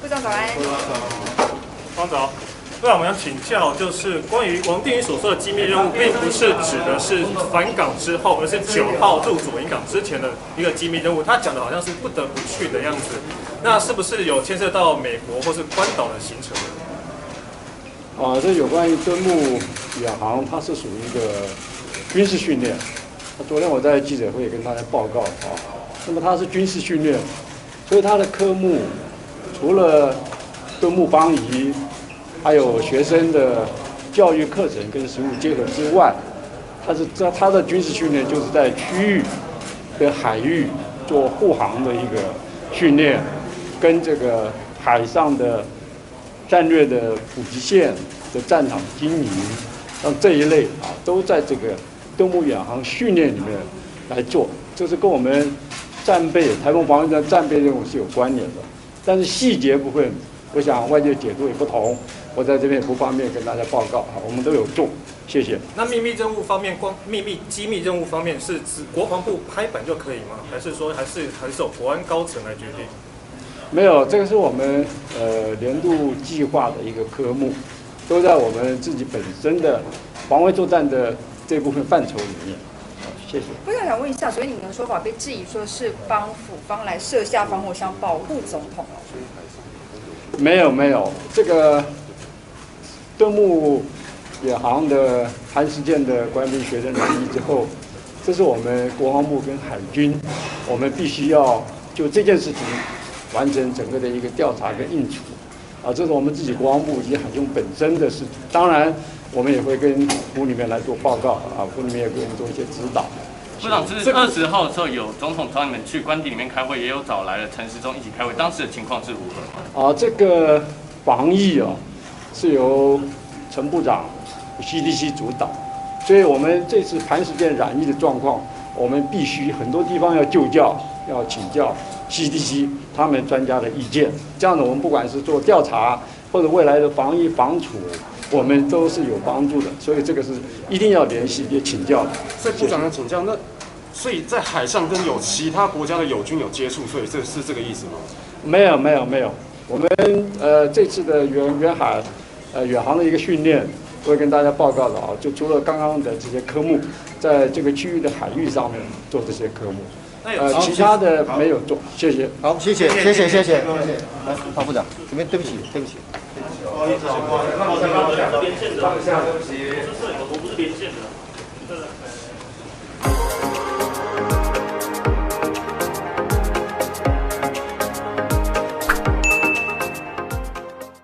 部长早安。方早。部长，我想请教，就是关于王定宇所说的机密任务，并不是指的是返港之后，而是9号入左营港之前的一个机密任务。他讲的好像是不得不去的样子，那是不是有牵涉到美国或是关岛的行程？这有关于敦睦远航，它是属于一个军事训练。昨天我在记者会跟大家报告那么它是军事训练，所以它的科目除了敦睦邦谊，还有学生的教育课程跟实务结合之外，它的军事训练就是在区域的海域做护航的一个训练，跟这个海上的战略的补给线的战场经营，像这一类都在这个敦睦远航训练里面来做，这是跟我们战备台风防御战战备任务是有关联的，但是细节部分，我想外界解读也不同，我在这边不方便跟大家报告我们都有做，谢谢。那秘密任务方面，机密任务方面是指国防部拍板就可以吗？还是说还是有国安高层来决定？没有，这个是我们年度计划的一个科目，都在我们自己本身的防卫作战的这部分范畴里面。谢谢。部长想问一下，所以你们的说法被质疑说是帮府方来设下防火墙保护总统没有，这个敦睦远航的韩实践的官兵学生染疫之后，这是我们国防部跟海军，我们必须要就这件事情完成整个的一个调查跟应处这是我们自己国防部以及海军本身的事情。当然，我们也会跟府里面来做报告府里面也给我们做一些指导。部长，是20号的时候有总统找你们去官邸里面开会，也有找来了陈时中一起开会，当时的情况是如何？这个防疫是由陈部长 CDC 主导，所以我们这次磐石舰染疫的状况，我们必须很多地方要就教，要请教 CDC 他们专家的意见。这样的，我们不管是做调查或者未来的防疫防处，我们都是有帮助的。所以这个是一定要联系也请教的。所以部长要请教，所以在海上跟有其他国家的友军有接触，所以这是这个意思吗？没有。我们这次的远海远航的一个训练，我会跟大家报告的就除了刚刚的这些科目，在这个区域的海域上面做这些科目，其他的没有做。谢谢。好，谢谢。来，曹部长，这边对不起。不好意思，那我刚刚讲连线的，对不起，是摄影的，我不是连线的。